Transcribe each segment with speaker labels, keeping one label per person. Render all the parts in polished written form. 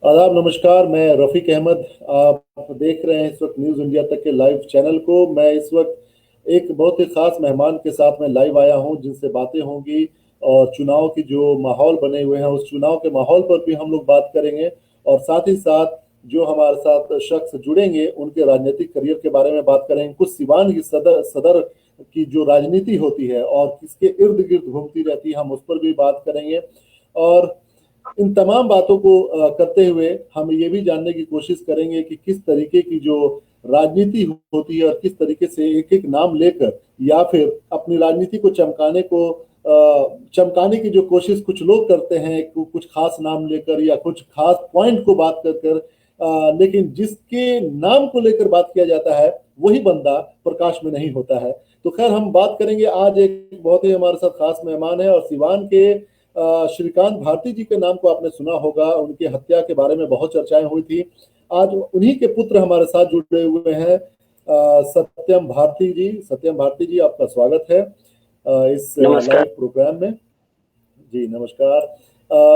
Speaker 1: आदाब, नमस्कार। मैं रफ़ीक अहमद। आप देख रहे हैं इस वक्त न्यूज़ इंडिया तक के लाइव चैनल को। मैं इस वक्त एक बहुत ही ख़ास मेहमान के साथ में लाइव आया हूं, जिनसे बातें होंगी और चुनाव की जो माहौल बने हुए हैं उस चुनाव के माहौल पर भी हम लोग बात करेंगे। और साथ ही साथ जो हमारे साथ शख्स जुड़ेंगे उनके राजनीतिक करियर के बारे में बात करेंगे। कुछ सिवान की सदर सदर की जो राजनीति होती है और किसके इर्द गिर्द घूमती रहती है, हम उस पर भी बात करेंगे। और इन तमाम बातों को करते हुए हम ये भी जानने की कोशिश करेंगे कि किस तरीके की जो राजनीति होती है और किस तरीके से एक एक नाम लेकर या फिर अपनी राजनीति को चमकाने की जो कोशिश कुछ लोग करते हैं, कुछ खास नाम लेकर या कुछ खास पॉइंट को बात कर कर, लेकिन जिसके नाम को लेकर बात किया जाता है वही बंदा प्रकाश में नहीं होता है। तो खैर, हम बात करेंगे। आज एक बहुत ही हमारे साथ खास मेहमान है और सिवान के श्रीकांत भारती जी के नाम को आपने सुना होगा। उनकी हत्या के बारे में बहुत चर्चाएं हुई थी। आज उन्हीं के पुत्र हमारे साथ जुड़े हुए हैं, सत्यम भारती जी। सत्यम भारती जी, आपका स्वागत है इस लाइव प्रोग्राम में। जी नमस्कार।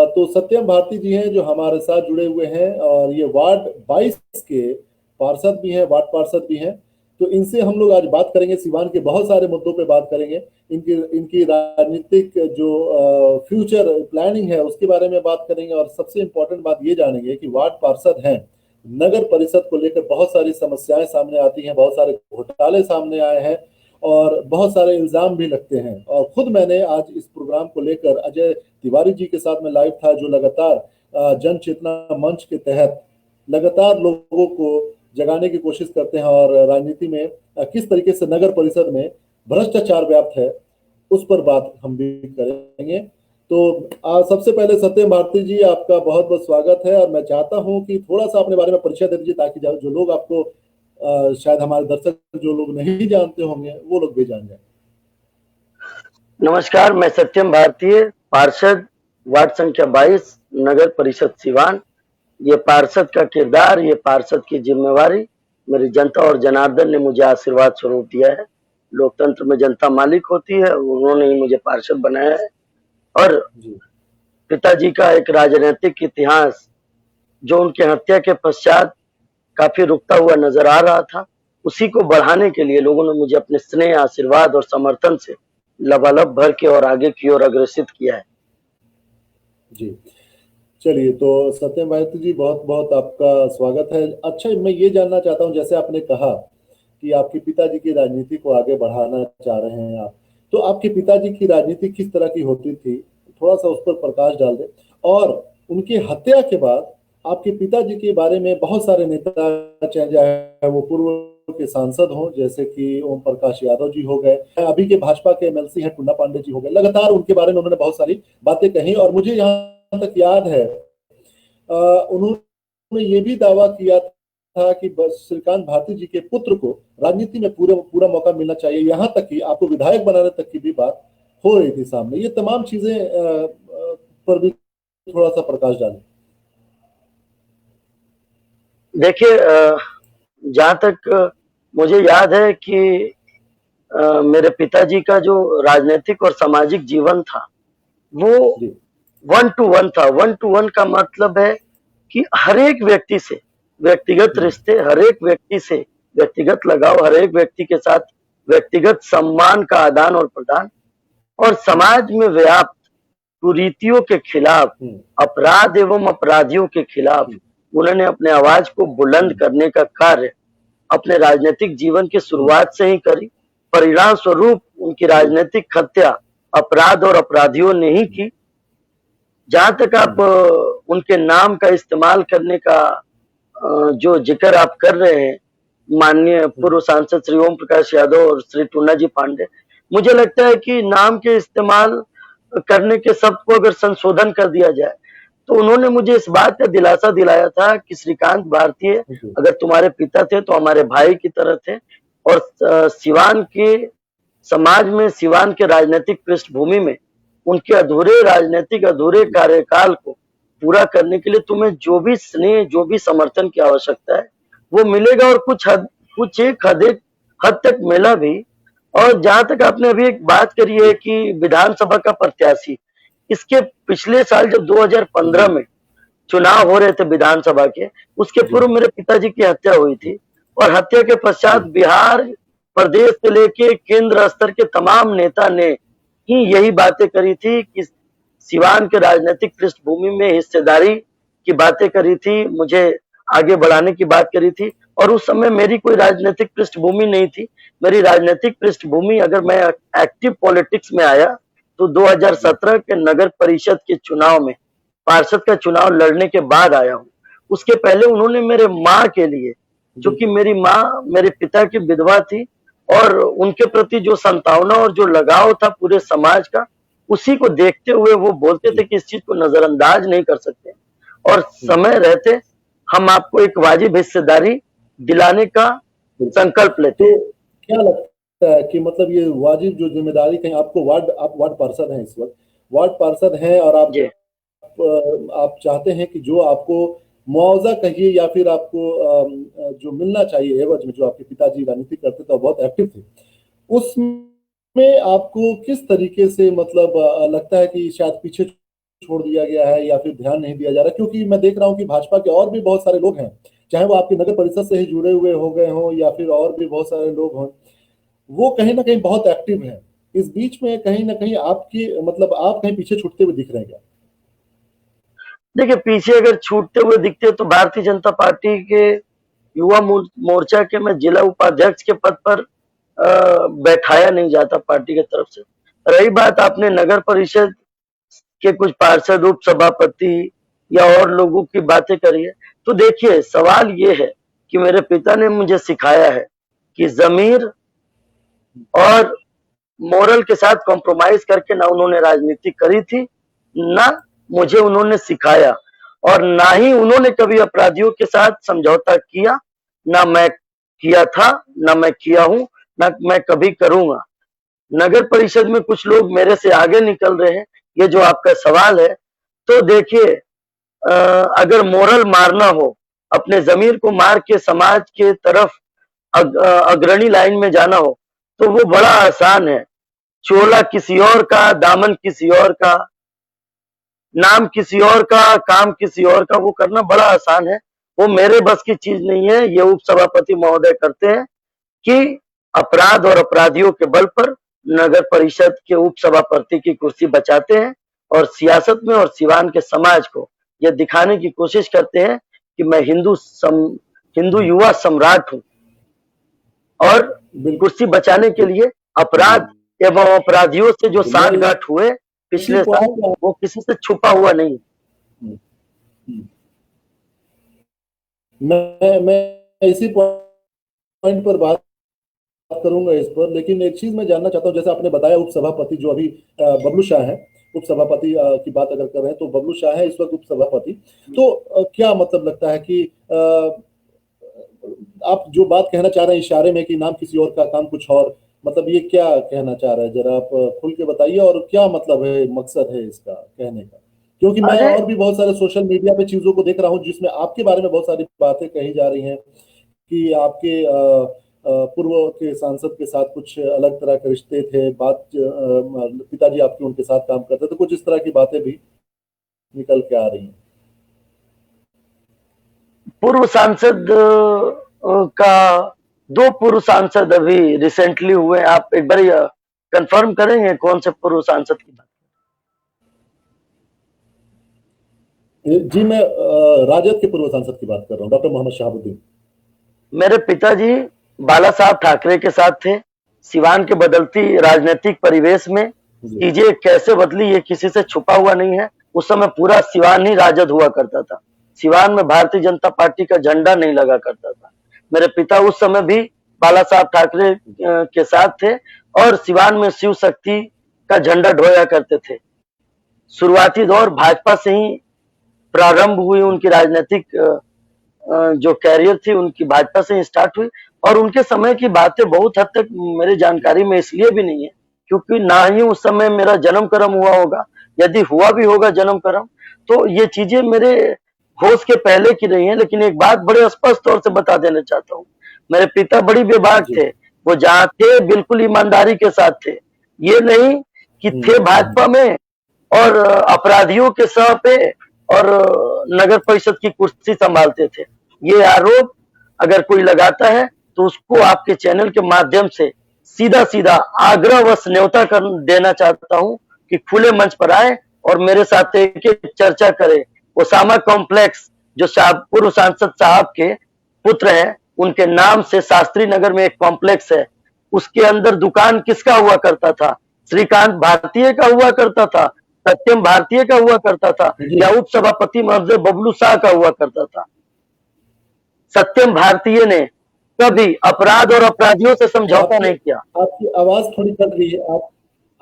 Speaker 1: तो सत्यम भारती जी हैं जो हमारे साथ जुड़े हुए हैं और ये वार्ड 22 के पार्षद भी हैं, वार्ड पार्षद भी हैं। तो इनसे हम लोग आज बात करेंगे, सिवान के बहुत सारे मुद्दों पे बात करेंगे। इनकी राजनीतिक जो फ्यूचर प्लानिंग है उसके बारे में बात करेंगे। और सबसे इम्पोर्टेंट बात ये जानेंगे कि वार्ड पार्षद हैं, नगर परिषद को लेकर बहुत सारी समस्याएं सामने आती हैं, बहुत सारे घोटाले सामने आए हैं और बहुत सारे इल्जाम भी लगते हैं। और खुद मैंने आज इस प्रोग्राम को लेकर अजय तिवारी जी के साथ में लाइव था, जो लगातार जन चेतना मंच के तहत लगातार लोगों को जगाने की कोशिश करते हैं और राजनीति में किस तरीके से नगर परिषद में भ्रष्टाचार व्याप्त है उस पर बात हम भी करेंगे। तो सबसे पहले सत्यम भारती जी, आपका बहुत बहुत स्वागत है। और मैं चाहता हूं कि थोड़ा सा अपने बारे में परिचय दे दीजिए ताकि जो लोग आपको शायद हमारे दर्शक जो लोग नहीं जानते होंगे वो लोग भी जान जाए।
Speaker 2: नमस्कार, मैं सत्यम भारतीय, पार्षद वार्ड संख्या 22, नगर परिषद सिवान। ये पार्षद का किरदार, ये पार्षद की जिम्मेवारी मेरी जनता और जनार्दन ने मुझे आशीर्वाद स्वरूप दिया है। लोकतंत्र में जनता मालिक होती है, उन्होंने ही मुझे पार्षद बनाया है। और पिताजी का एक राजनीतिक इतिहास जो उनकी हत्या के पश्चात काफी रुकता हुआ नजर आ रहा था, उसी को बढ़ाने के लिए लोगों ने मुझे अपने स्नेह, आशीर्वाद और समर्थन से लबालब भर के और आगे की ओर अग्रसित किया है।
Speaker 1: जी चलिए, तो सत्यम भारती जी, बहुत बहुत आपका स्वागत है। अच्छा, मैं ये जानना चाहता हूँ, जैसे आपने कहा कि आपके पिताजी की राजनीति को आगे बढ़ाना चाह रहे हैं आप, तो आपके पिताजी की राजनीति किस तरह की होती थी, थोड़ा सा उस पर प्रकाश डाल दें। और उनकी हत्या के बाद आपके पिताजी के बारे में बहुत सारे नेता, चाहे वो पूर्व के सांसद हों जैसे कि ओम प्रकाश यादव जी हो गए, अभी के भाजपा के एमएलसी हैं टुन्ना पांडे जी हो गए, लगातार उनके बारे में उन्होंने बहुत सारी बातें कही। और मुझे यहाँ तक याद है उन्होंने ये भी दावा किया था कि बस श्रीकांत भारती जी के पुत्र को राजनीति में पूरा मौका मिलना चाहिए, यहाँ तक कि आपको विधायक बनाने तक की भी बात हो रही थी सामने। ये तमाम चीजें पर भी थोड़ा सा प्रकाश डालें।
Speaker 2: देखिए, जहां तक मुझे याद है कि मेरे पिताजी का जो राजनीतिक और सामाजिक जीवन था वो 1 to 1 था। 1 to 1 का मतलब है कि हर एक व्यक्ति से व्यक्तिगत रिश्ते, हर एक व्यक्ति से व्यक्तिगत लगाव, हर एक व्यक्ति के साथ व्यक्तिगत सम्मान का आदान और प्रदान, और समाज में व्याप्त कुरीतियों के खिलाफ, अपराध एवं अपराधियों के खिलाफ उन्होंने अपने आवाज को बुलंद करने का कार्य अपने राजनीतिक जीवन की शुरुआत से ही करी। परिणाम स्वरूप उनकी राजनीतिक हत्या अपराध और अपराधियों ने ही की। जहां तक आप उनके नाम का इस्तेमाल करने का जो जिक्र आप कर रहे हैं, माननीय पूर्व सांसद श्री ओम प्रकाश यादव और श्री टुन्ना जी पांडे, मुझे लगता है कि नाम के इस्तेमाल करने के शब्द को अगर संशोधन कर दिया जाए तो उन्होंने मुझे इस बात का दिलासा दिलाया था कि श्रीकांत भारतीय अगर तुम्हारे पिता थे तो हमारे भाई की तरह थे, और सिवान के समाज में, सिवान के राजनीतिक पृष्ठभूमि में उनके अधूरे राजनीतिक, अधूरे कार्यकाल को पूरा करने के लिए तुम्हें जो भी स्नेह, जो भी समर्थन की आवश्यकता है वो मिलेगा, और कुछ एक हद तक मिला भी। और जहां तक आपने अभी एक बात करी है कि विधानसभा का प्रत्याशी, इसके पिछले साल जब 2015 में चुनाव हो रहे थे विधानसभा के, उसके
Speaker 1: जी
Speaker 2: पूर्व मेरे पिताजी की हत्या हुई थी। और हत्या के पश्चात
Speaker 1: जी
Speaker 2: बिहार प्रदेश से लेके केंद्र स्तर के तमाम नेता ने ही यही बातें करी थी कि सिवान के राजनीतिक पृष्ठभूमि में हिस्सेदारी की बातें करी थी, मुझे आगे बढ़ाने की बात करी थी। और उस समय मेरी कोई राजनीतिक पृष्ठभूमि नहीं थी। मेरी राजनीतिक पृष्ठभूमि, अगर मैं एक्टिव पॉलिटिक्स में आया तो
Speaker 1: जी
Speaker 2: 2017 के नगर परिषद के चुनाव में, पार्षद का चुनाव लड़ने के बाद आया हूँ। उसके पहले उन्होंने मेरे माँ के लिए, चूंकि
Speaker 1: बिल्कुल
Speaker 2: मेरी माँ मेरे पिता की विधवा थी, और उनके प्रति जो संतावना और जो लगाव था पूरे समाज का, उसी को देखते हुए वो बोलते थे
Speaker 1: जी
Speaker 2: कि इस चीज को नजरअंदाज नहीं कर सकते, और
Speaker 1: जी
Speaker 2: समय रहते हम आपको एक वाजिब हिस्सेदारी दिलाने का
Speaker 1: बिल्कुल।
Speaker 2: संकल्प लेते
Speaker 1: तो
Speaker 2: हैं।
Speaker 1: क्या लगता है कि मतलब ये वाजिब जो जिम्मेदारी, कहीं आपको आप वार्ड पार्षद हैं इस वक्त, वार्ड पार्षद हैं और
Speaker 2: जी
Speaker 1: आप चाहते हैं कि जो आपको मुआवजा कहिए या फिर आपको जो मिलना चाहिए एवज में, जो आपके पिताजी राजनीति करते थे और बहुत एक्टिव थे, उसमें आपको किस तरीके से मतलब लगता है कि शायद पीछे छोड़ दिया गया है या फिर ध्यान नहीं दिया जा रहा? क्योंकि मैं देख रहा हूँ कि भाजपा के और भी बहुत सारे लोग हैं, चाहे वो आपके नगर परिषद से ही जुड़े हुए हो गए हों या फिर और भी बहुत सारे लोग हों, वो कहीं ना कहीं बहुत एक्टिव हैं। इस बीच में कहीं ना कहीं आपकी मतलब आप कहीं पीछे छूटते हुए दिख रहे हैं क्या?
Speaker 2: देखिए, पीछे अगर छूटते हुए दिखते तो भारतीय जनता पार्टी के युवा मोर्चा के मैं जिला उपाध्यक्ष के पद पर बैठाया नहीं जाता पार्टी की तरफ से। रही बात आपने नगर परिषद के कुछ पार्षद, उप सभापति या और लोगों की बातें करी है, तो देखिए सवाल ये है कि मेरे पिता ने मुझे सिखाया है कि जमीर और मोरल के साथ कॉम्प्रोमाइज करके ना उन्होंने राजनीति करी थी, ना मुझे उन्होंने सिखाया, और ना ही उन्होंने कभी अपराधियों के साथ समझौता किया, ना मैं किया था, ना मैं किया हूं, ना मैं कभी करूंगा। नगर परिषद में कुछ लोग मेरे से आगे निकल रहे हैं, ये जो आपका सवाल है, तो देखिए अगर मोरल मारना हो, अपने जमीर को मार के समाज के तरफ अग्रणी लाइन में जाना हो, तो वो बड़ा आसान है। चोला किसी और का, दामन किसी और का, नाम किसी और का, काम किसी और का, वो करना बड़ा आसान है। वो मेरे बस की चीज नहीं है। ये उप सभापति महोदय करते हैं कि अपराध और अपराधियों के बल पर नगर परिषद के उप सभापति की कुर्सी बचाते हैं, और सियासत में और सिवान के समाज को ये दिखाने की कोशिश करते हैं कि मैं हिंदू
Speaker 1: जी
Speaker 2: युवा सम्राट हूं, और
Speaker 1: बिल्कुल।
Speaker 2: कुर्सी बचाने के लिए
Speaker 1: जी
Speaker 2: अपराध एवं अपराधियों से जो
Speaker 1: जी मैं
Speaker 2: सांठगांठ हुए
Speaker 1: इसी
Speaker 2: पिछले साल,
Speaker 1: पॉइंट
Speaker 2: वो किसी से छुपा हुआ नहीं।
Speaker 1: मैं इसी पॉइंट पर बात करूंगा इस पर, लेकिन एक चीज मैं जानना चाहता हूं। जैसे आपने बताया उप सभापति जो अभी बबलू शाह है, उप सभापति की बात अगर कर रहे हैं तो बबलू शाह है इस वक्त उप सभापति। तो क्या मतलब लगता है कि आप जो बात कहना चाह रहे हैं इशारे में कि नाम किसी और का काम कुछ और, मतलब ये क्या कहना चाह रहे हैं? जरा आप खुल के बताइए, और क्या मतलब है, मकसद है इसका कहने का? क्योंकि मैं
Speaker 2: अरे
Speaker 1: और भी बहुत सारे सोशल मीडिया पे चीजों को देख रहा हूं जिसमें आपके बारे में बहुत सारी बातें कही जा रही हैं कि आपके पूर्व के सांसद के साथ कुछ अलग तरह के रिश्ते थे, पिताजी आपके उनके साथ काम करते थे, कुछ इस तरह की बातें भी निकल के आ रही हैं।
Speaker 2: पूर्व सांसद का, दो पूर्व सांसद अभी रिसेंटली हुए। आप एक बार कंफर्म करेंगे कौन से पूर्व सांसद की बात?
Speaker 1: जी मैं राजद के पूर्व सांसद की बात कर रहा हूँ, डॉक्टर मोहम्मद शहाबुद्दीन।
Speaker 2: मेरे पिताजी बाला साहब ठाकरे के साथ थे। सिवान के बदलती राजनीतिक परिवेश में
Speaker 1: जी
Speaker 2: चीजें कैसे बदली, ये किसी से छुपा हुआ नहीं है। उस समय पूरा सिवान ही राजद हुआ करता था। सिवान में भारतीय जनता पार्टी का झंडा नहीं लगा करता था। मेरे पिता उस समय भी बाला साहब ठाकरे के साथ थे, और सिवान में शिव शक्ति का झंडा ढोया करते थे। शुरुआती दौर भाजपा से ही प्रारंभ हुई, उनकी राजनीतिक जो कैरियर थी उनकी भाजपा से ही स्टार्ट हुई। और उनके समय की बातें बहुत हद तक मेरी जानकारी में इसलिए भी नहीं है क्योंकि ना ही उस समय मेरा जन्म कर्म हुआ होगा, यदि हुआ भी होगा जन्म कर्म, तो ये चीजें मेरे होश के पहले की रही हैं। लेकिन एक बात बड़े स्पष्ट तौर से बता देना चाहता हूँ, मेरे पिता बड़ी बेबाक
Speaker 1: जी
Speaker 2: थे। वो जहाँ थे बिल्कुल ईमानदारी के साथ थे। ये नहीं कि थे भाजपा में और अपराधियों के सह पे और नगर परिषद की कुर्सी संभालते थे। ये आरोप अगर कोई लगाता है तो उसको आपके चैनल के माध्यम से सीधा सीधा आग्रहवश न्योता कर देना चाहता हूं कि खुले मंच पर आए और मेरे साथ एक चर्चा करे। ओसामा कॉम्प्लेक्स जो पूर्व सांसद साहब के पुत्र हैं, उनके नाम से शास्त्री नगर में एक कॉम्प्लेक्स है, उसके अंदर दुकान किसका हुआ करता था? श्रीकांत भारतीय का हुआ करता था, सत्यम भारतीय का हुआ करता था, या उप सभापति महोदय बबलू शाह का हुआ करता था? सत्यम भारतीय ने कभी अपराध और अपराधियों से समझौता नहीं किया।
Speaker 1: आपकी आवाज थोड़ी कट रही है,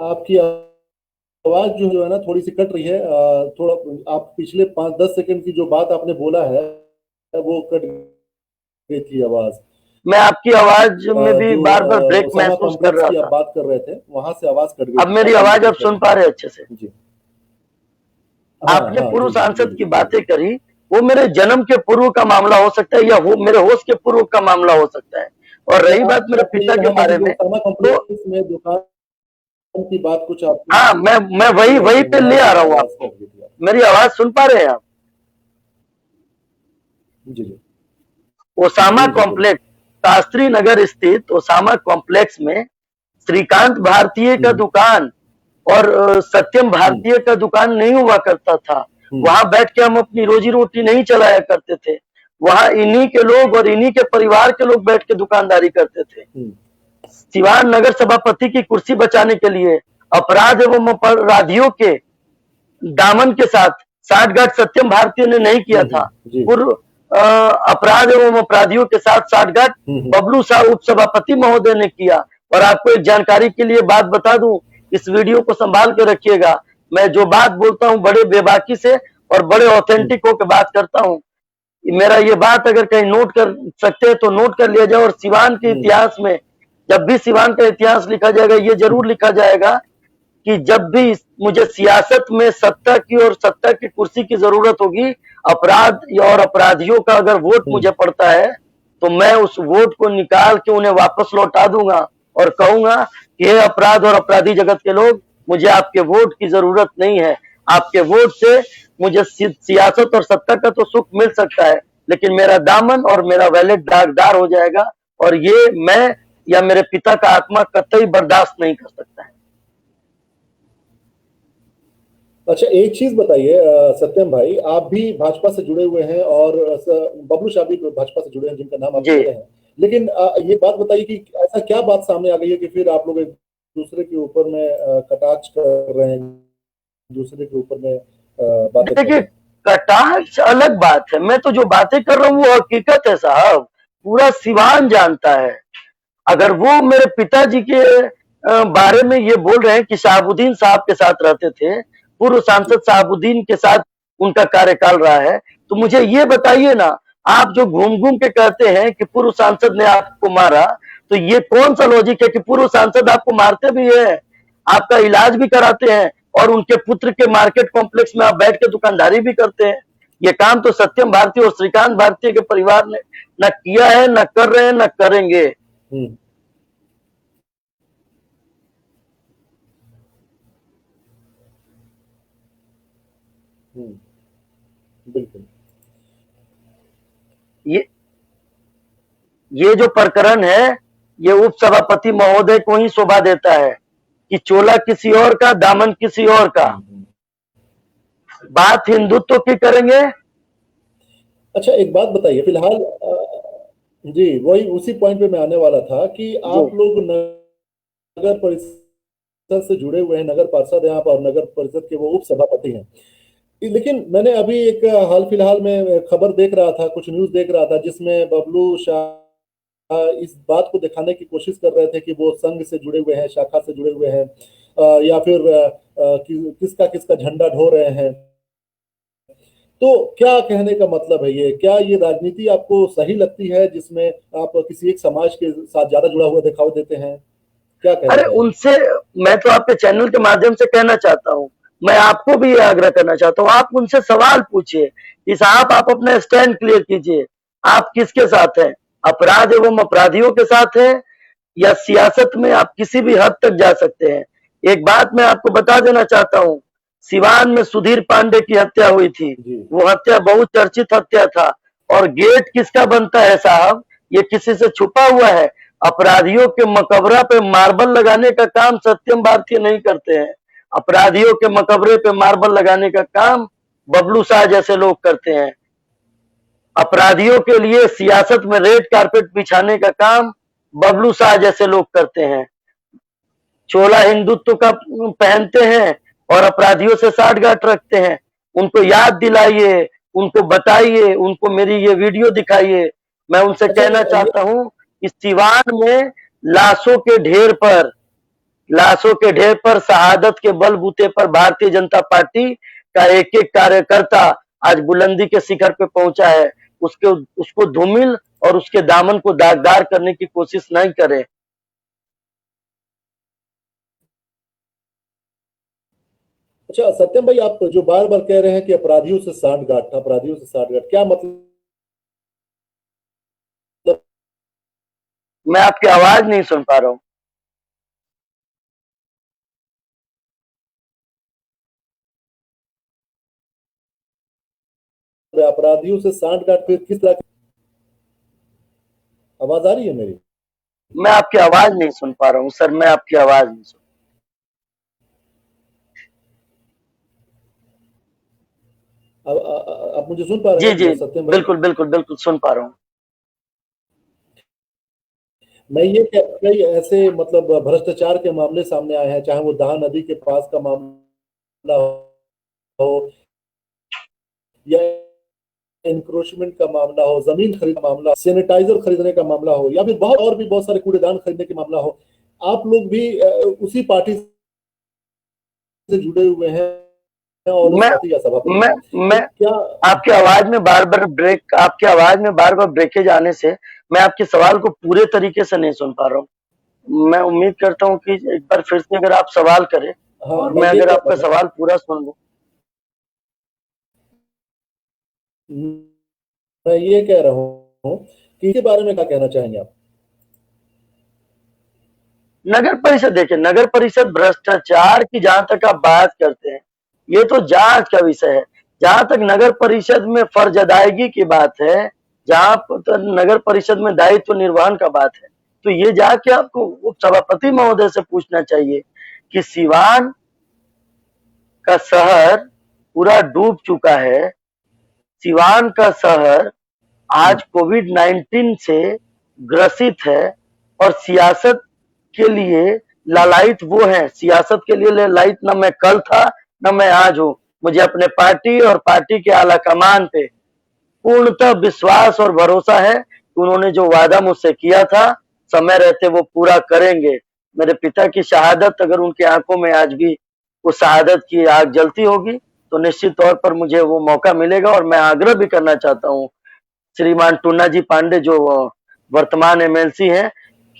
Speaker 1: आपकी आवाज जो है ना थोड़ी सी कट रही है। थोड़ा आप पिछले 5-10 सेकंड की जो बात आपने बोला है वो कट गई थी आवाज।
Speaker 2: मैं आपकी आवाज में भी बार बार ब्रेक महसूस कर रहा था।
Speaker 1: बात कर रहे थे वहां से आवाज कट गई।
Speaker 2: अब मेरी आवाज आप सुन पा रहे अच्छे से?
Speaker 1: जी।
Speaker 2: आपने पूर्व सांसद की बातें करी, वो मेरे जन्म के पूर्व का मामला हो सकता है या वो मेरे होश के पूर्व का मामला हो सकता है। और रही बात मेरे पिता के बारे में,
Speaker 1: तो दुकान की बात कुछ आप,
Speaker 2: हाँ, मैं वही पे ले आ रहा हूँ आपको। मेरी आवाज सुन पा रहे हैं आप?
Speaker 1: जी।
Speaker 2: ओसामा कॉम्प्लेक्स, शास्त्री नगर स्थित ओसामा कॉम्प्लेक्स में श्रीकांत भारतीय का दुकान और सत्यम भारतीय का दुकान नहीं हुआ करता था। वहां बैठ के हम अपनी रोजी रोटी नहीं चलाया करते थे। वहां इन्हीं के लोग और इन्हीं के परिवार के लोग बैठ के दुकानदारी करते थे। सिवान नगर सभापति की कुर्सी बचाने के लिए अपराध एवं अपराधियों के दामन के साथ साठगांठ सत्यम भारतीय ने नहीं किया था। पूर्व अपराध एवं अपराधियों के साथ साठगांठ बबलू शाह उप सभापति महोदय ने किया। और आपको एक जानकारी के लिए बात बता दूं, इस वीडियो को संभाल के रखिएगा। मैं जो बात बोलता हूं बड़े बेबाकी से और बड़े ऑथेंटिक होकर बात करता हूं। मेरा ये बात अगर कहीं नोट कर सकते हैं तो नोट कर लिया जाए। और सिवान के इतिहास में जब भी सिवान का इतिहास लिखा जाएगा, ये जरूर लिखा जाएगा कि जब भी मुझे सियासत में सत्ता की और सत्ता की कुर्सी की जरूरत होगी, अपराध और अपराधियों का अगर वोट मुझे पड़ता है तो मैं उस वोट को निकाल के उन्हें वापस लौटा दूंगा और कहूंगा कि ये अपराध और अपराधी जगत के लोग, मुझे आपके वोट की जरूरत नहीं है। आपके वोट से मुझे सियासत और सत्ता का तो सुख मिल सकता है, लेकिन मेरा दामन और मेरा वैलेट दागदार हो जाएगा और ये मैं या मेरे पिता का आत्मा कतई बर्दाश्त नहीं कर सकता है।
Speaker 1: अच्छा, एक चीज बताइए सत्यम भाई, आप भी भाजपा से जुड़े हुए हैं और बबलू शाह भी भाजपा से जुड़े हैं जिनका नाम आप लेते हैं, लेकिन ये बात बताइए कि ऐसा क्या बात सामने आ गई है कि फिर आप लोग एक दूसरे के ऊपर में कटाक्ष कर रहे हैं, दूसरे के ऊपर में बातें कर रहे हैं?
Speaker 2: कटाक्ष अलग बात है, मैं तो जो बातें कर रहा हूँ वो हकीकत है साहब, पूरा सिवान जानता है। अगर वो मेरे पिताजी के बारे में ये बोल रहे हैं कि शहाबुद्दीन साहब के साथ रहते थे, पूर्व सांसद शहाबुद्दीन के साथ उनका कार्यकाल रहा है, तो मुझे ये बताइए ना, आप जो घूम घूम के कहते हैं कि पूर्व सांसद ने आपको मारा, तो ये कौन सा लॉजिक है कि पूर्व सांसद आपको मारते भी है, आपका इलाज भी कराते हैं और उनके पुत्र के मार्केट कॉम्प्लेक्स में आप बैठ के दुकानदारी भी करते हैं? ये काम तो सत्यम भारतीय और श्रीकांत भारतीय के परिवार ने न किया है, न कर रहे हैं, न करेंगे।
Speaker 1: बिल्कुल।
Speaker 2: ये जो प्रकरण है, ये उप सभापति महोदय को ही शोभा देता है कि चोला किसी और का, दामन किसी और का। बात हिंदुत्व की करेंगे।
Speaker 1: अच्छा, एक बात बताइए, फिलहाल जी वही उसी पॉइंट पे मैं आने वाला था कि आप लोग नगर परिषद से जुड़े हुए हैं, नगर पार्षद हैं आप और नगर परिषद के वो उप सभापति हैं, लेकिन मैंने अभी एक हाल फिलहाल में खबर देख रहा था, कुछ न्यूज देख रहा था जिसमें बबलू शाह इस बात को दिखाने की कोशिश कर रहे थे कि वो संघ से जुड़े हुए हैं, शाखा से जुड़े हुए हैं, या फिर किसका किसका झंडा ढो रहे हैं। तो क्या कहने का मतलब है ये, क्या ये राजनीति आपको सही लगती है जिसमें आप किसी एक समाज के साथ ज्यादा जुड़ा हुआ दिखाई देते हैं? क्या कहते हैं?
Speaker 2: अरे उनसे मैं तो आपके चैनल के माध्यम से कहना चाहता हूँ, मैं आपको भी ये आग्रह करना चाहता हूँ, आप उनसे सवाल पूछिए कि साहब आप अपना स्टैंड क्लियर कीजिए, आप किसके साथ हैं? अपराध एवं अपराधियों के साथ हैं या सियासत में आप किसी भी हद तक जा सकते हैं? एक बात मैं आपको बता देना चाहता हूँ, सिवान में सुधीर पांडे की हत्या हुई थी,
Speaker 1: जी
Speaker 2: वो हत्या बहुत चर्चित हत्या था। और गेट किसका बनता है साहब? ये किसी से छुपा हुआ है? अपराधियों के मकबरा पे मार्बल लगाने का काम सत्यम भारतीय नहीं करते हैं। अपराधियों के मकबरे पे मार्बल लगाने का काम बबलू शाह जैसे लोग करते हैं। अपराधियों के लिए सियासत में रेड कारपेट बिछाने का काम बबलू शाह जैसे लोग करते हैं। चोला हिंदुत्व का पहनते हैं और अपराधियों से साठगांठ रखते हैं। उनको याद दिलाइए, उनको बताइए, उनको मेरी ये वीडियो दिखाइए। मैं उनसे
Speaker 1: अच्छा
Speaker 2: कहना
Speaker 1: ये
Speaker 2: चाहता हूँ कि सिवान में लाशों के ढेर पर लाशों के ढेर पर शहादत के बलबूते पर भारतीय जनता पार्टी का एक एक कार्यकर्ता आज बुलंदी के शिखर पे पहुंचा है। उसके उसको धूमिल और उसके दामन को दागदार करने की कोशिश नहीं करें।
Speaker 1: अच्छा सत्यम भाई, आप जो बार बार कह रहे हैं कि अपराधियों से सांठगांठ, अपराधियों से सांठगांठ, क्या मतलब
Speaker 2: मैं आपकी आवाज नहीं सुन पा रहा हूँ।
Speaker 1: है? अपराधियों से सांठगांठ फिर किस तरह की? आवाज आ रही है मेरी?
Speaker 2: मैं आपकी आवाज नहीं सुन पा रहा हूँ सर, मैं आपकी आवाज नहीं सुन।
Speaker 1: आप मुझे सुन पा रहे
Speaker 2: जी जी,
Speaker 1: हैं सत्यम भाई?
Speaker 2: बिल्कुल बिल्कुल बिल्कुल सुन पा रहा हूँ।
Speaker 1: मैं ये कई ऐसे मतलब भ्रष्टाचार के मामले सामने आए हैं, चाहे वो दाह नदी के पास का मामला हो या एनक्रोचमेंट का मामला हो, जमीन खरीद का मामला, सैनिटाइजर खरीदने का मामला हो, या फिर बहुत और भी बहुत सारे कूड़ेदान खरीदने के मामला हो। आप लोग भी उसी पार्टी से जुड़े हुए हैं और उस
Speaker 2: मैं
Speaker 1: पार्टी का सभापति
Speaker 2: मैं
Speaker 1: हैं, तो
Speaker 2: मैं
Speaker 1: क्या?
Speaker 2: आपकी आवाज में बार बार ब्रेकेज आने से मैं आपके सवाल को पूरे तरीके से नहीं सुन पा रहा हूँ। मैं उम्मीद करता हूँ कि एक बार फिर से अगर आप सवाल करें
Speaker 1: हाँ,
Speaker 2: और
Speaker 1: मैं
Speaker 2: मैं
Speaker 1: ये
Speaker 2: अगर
Speaker 1: कह
Speaker 2: आपका
Speaker 1: रहा
Speaker 2: सवाल पूरा सुन लूँ।
Speaker 1: हूँ मैं ये कह रहा हूँ कि इसके बारे में क्या कहना चाहेंगे आप?
Speaker 2: नगर परिषद, देखिए नगर परिषद भ्रष्टाचार की जहां तक आप बात करते हैं, ये तो जांच का विषय है। जहां तक नगर परिषद में फर्ज अदायगी की बात है, जहां तक नगर परिषद में दायित्व निर्वहन का बात है, तो ये जाके आपको उप सभापति महोदय से पूछना चाहिए कि सिवान का शहर पूरा डूब चुका है। सिवान का शहर आज कोविड-19 से ग्रसित है और सियासत के लिए लालायित वो है, सियासत के लिए लालायित ना मैं कल था ना मैं आज हूँ। मुझे अपने पार्टी और पार्टी के आला कमान पे पूर्णतः विश्वास और भरोसा है कि उन्होंने जो वादा मुझसे किया था, समय रहते वो पूरा करेंगे। मेरे पिता की शहादत अगर उनकी आंखों में आज भी उस शहादत की आग जलती होगी, तो निश्चित तौर पर मुझे वो मौका मिलेगा। और मैं आग्रह भी करना चाहता हूँ श्रीमान टूना जी पांडे जो वर्तमान एमएलसी हैं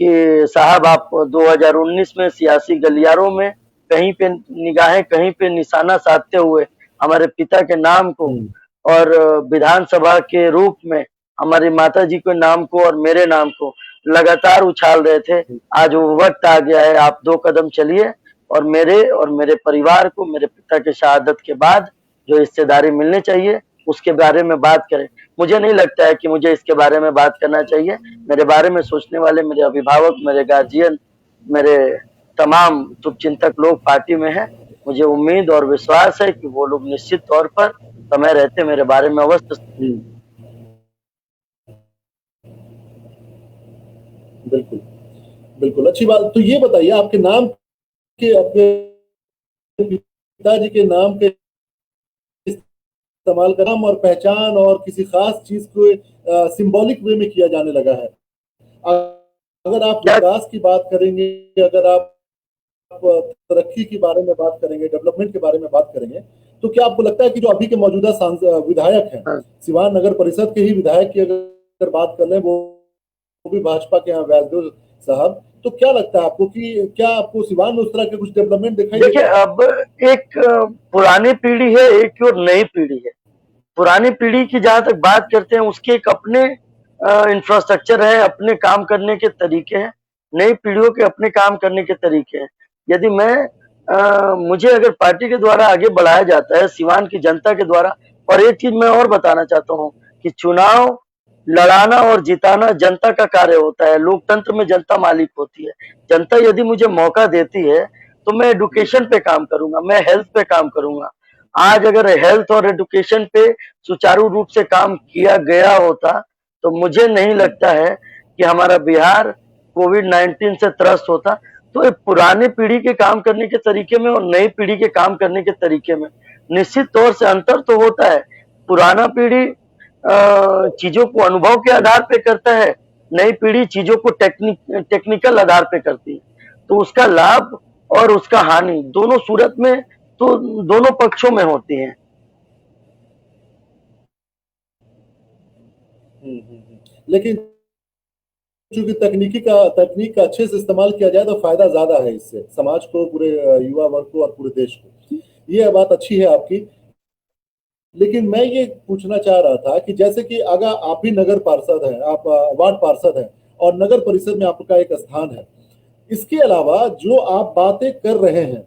Speaker 2: कि साहब आप 2019 में सियासी गलियारों में कहीं पे निगाहें, कहीं पे निशाना साधते हुए हमारे पिता के नाम को
Speaker 1: हम्म,
Speaker 2: और विधानसभा के रूप में हमारी माता जी के नाम को और मेरे नाम को लगातार उछाल रहे थे। आज वो वक्त आ गया है, आप 2 कदम चलिए और मेरे परिवार को मेरे पिता के शहादत के बाद जो हिस्सेदारी मिलनी चाहिए उसके बारे में बात करें। मुझे नहीं लगता है कि मुझे इसके बारे में बात करना चाहिए। मेरे बारे में सोचने वाले मेरे अभिभावक, मेरे गार्जियन, मेरे तमाम शुभचिंतक लोग पार्टी में हैं। मुझे उम्मीद और विश्वास है कि वो लोग निश्चित तौर पर समय रहते मेरे बारे में अवश्य।
Speaker 1: हम्म, बिल्कुल बिल्कुल, अच्छी बात। तो ये बताइए, आपके नाम के, आपके पिताजी के नाम के इस्तेमाल का नाम और पहचान और किसी खास चीज को सिंबॉलिक वे में किया जाने लगा है। अगर आप
Speaker 2: क्या
Speaker 1: विकास की बात करेंगे, अगर आप तरक्की के बारे में बात करेंगे, डेवलपमेंट के बारे में बात करेंगे, तो क्या आपको लगता है कि जो अभी के मौजूदा विधायक हैं, सिवान नगर परिषद के ही विधायक की अगर बात कर लें, वो भी भाजपा के यहाँ व्यासदेव साहब, तो क्या लगता है आपको कि क्या आपको सिवान में उस तरह के कुछ डेवलपमेंट दिखाई
Speaker 2: देखिए,
Speaker 1: देगा?
Speaker 2: अब एक पुरानी पीढ़ी है, एक और नई पीढ़ी है। पुरानी पीढ़ी की जहां तक बात करते हैं उसके एक अपने इंफ्रास्ट्रक्चर है, अपने काम करने के तरीके हैं। नई पीढ़ियों के अपने काम करने के तरीके हैं। यदि मैं मुझे अगर पार्टी के द्वारा आगे बढ़ाया जाता है, सिवान की जनता के द्वारा। और एक चीज मैं और बताना चाहता हूँ कि चुनाव लड़ाना और जिताना जनता का कार्य होता है। लोकतंत्र में जनता मालिक होती है। जनता यदि मुझे मौका देती है तो मैं एडुकेशन पे काम करूंगा, मैं हेल्थ पे काम करूंगा। आज अगर हेल्थ और एडुकेशन पे सुचारू रूप से काम किया गया होता तो मुझे नहीं लगता है कि हमारा बिहार कोविड-19 से त्रस्त होता। तो ये पुराने पीढ़ी के काम करने के तरीके में और नई पीढ़ी के काम करने के तरीके में निश्चित तौर से अंतर तो होता है। पुराना पीढ़ी चीजों को अनुभव के आधार पे करता है, नई पीढ़ी चीजों को टेक्निकल आधार पे करती है। तो उसका लाभ और उसका हानि दोनों सूरत में तो दोनों पक्षों में होती है।
Speaker 1: लेकिन चूंकि तकनीक का अच्छे से इस्तेमाल किया जाए तो फायदा ज्यादा है, इससे समाज को, पूरे युवा वर्ग को और पूरे देश को। ये बात अच्छी है आपकी। लेकिन मैं ये पूछना चाह रहा था कि जैसे कि अगर आप भी नगर पार्षद हैं, आप वार्ड पार्षद हैं और नगर परिषद में आपका एक स्थान है, इसके अलावा जो आप बातें कर रहे हैं,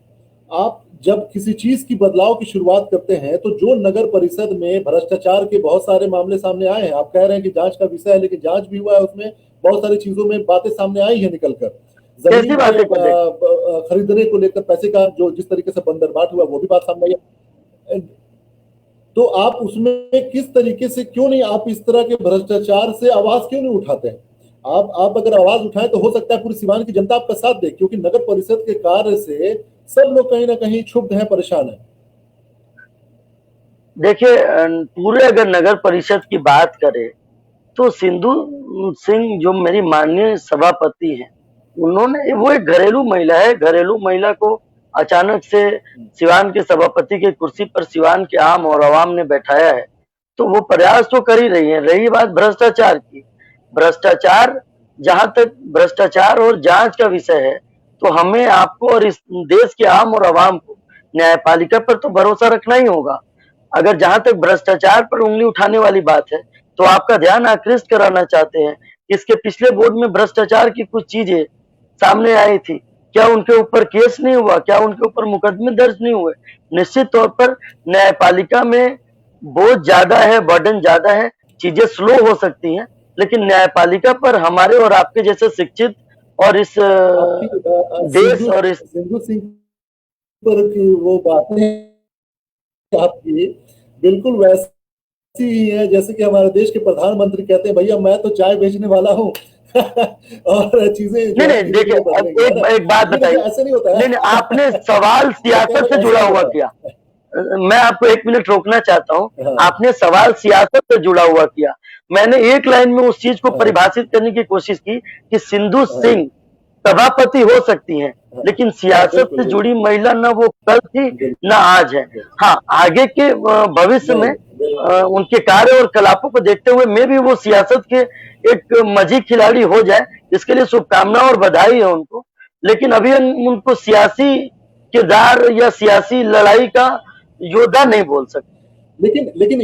Speaker 1: आप जब किसी चीज की बदलाव की शुरुआत करते हैं तो जो नगर परिषद में भ्रष्टाचार के बहुत सारे मामले सामने आए हैं, आप कह रहे हैं कि जांच का विषय है, लेकिन जांच भी हुआ है, उसमें बहुत सारी चीजों में बातें सामने आई है निकलकर। जमीन खरीदने को लेकर पैसे का जो जिस तरीके से बंदरबाट हुआ वो भी बात सामने आई। तो आप उसमें किस तरीके से, क्यों नहीं आप इस तरह के भ्रष्टाचार से आवाज क्यों नहीं उठाते हैं? आप अगर आवाज उठाएं तो हो सकता है पूरी सीवान की जनता आपका साथ दे, क्योंकि नगर परिषद के कार्य से सब लोग कहीं ना कहीं क्षुब्ध हैं, परेशान हैं।
Speaker 2: देखिए, पूरे अगर नगर परिषद की बात करें तो सिंधु सिंह जो मेरी माननीय सभापति हैं, उन्होंने, वो एक घरेलू महिला है। घरेलू महिला को अचानक से सिवान के सभापति की कुर्सी पर सिवान के आम और आवाम ने बैठाया है, तो वो प्रयास तो कर ही रही है। रही बात भ्रष्टाचार की, भ्रष्टाचार, जहां तक भ्रष्टाचार और जांच का विषय है तो हमें, आपको और इस देश के आम और आवाम को न्यायपालिका पर तो भरोसा रखना ही होगा। अगर जहां तक भ्रष्टाचार पर उंगली उठाने वाली बात है तो आपका ध्यान आकृष्ट कराना चाहते हैं। इसके पिछले बोर्ड में भ्रष्टाचार की कुछ चीजें सामने आई थी, क्या उनके ऊपर केस नहीं हुआ? क्या उनके ऊपर मुकदमे दर्ज नहीं हुए? निश्चित तौर पर न्यायपालिका में बोझ ज्यादा है, बर्डन ज्यादा है, चीजें स्लो हो सकती हैं, लेकिन न्यायपालिका पर हमारे और आपके जैसे शिक्षित और इस देश और इस
Speaker 1: सिंधु सिंह पर की वो बातें आपकी बिल्कुल वैसी ही है जैसे कि हमारे देश के प्रधानमंत्री कहते हैं, भैया मैं तो चाय बेचने वाला हूँ और चीजें।
Speaker 2: नहीं, देखिए, एक बात बताइए,
Speaker 1: ऐसे नहीं होता है।
Speaker 2: नहीं, आपने सवाल सियासत से जुड़ा हुआ किया। मैं आपको 1 मिनट रोकना चाहता हूँ। आपने सवाल सियासत से जुड़ा हुआ किया। मैंने एक लाइन में उस चीज को परिभाषित करने की कोशिश की कि सिंधु सिंह सभापति हो सकती हैं, लेकिन सियासत से जुड़ी महिला ना वो कल थी ना आज है। हाँ, आगे के भविष्य में उनके कार्य और कलापों को देखते हुए मैं भी वो सियासत के एक मजी खिलाड़ी हो जाए, इसके लिए शुभकामनाएं और बधाई है उनको। लेकिन अभी हम उनको सियासी किरदार या सियासी लड़ाई का योद्धा नहीं बोल सकते।
Speaker 1: लेकिन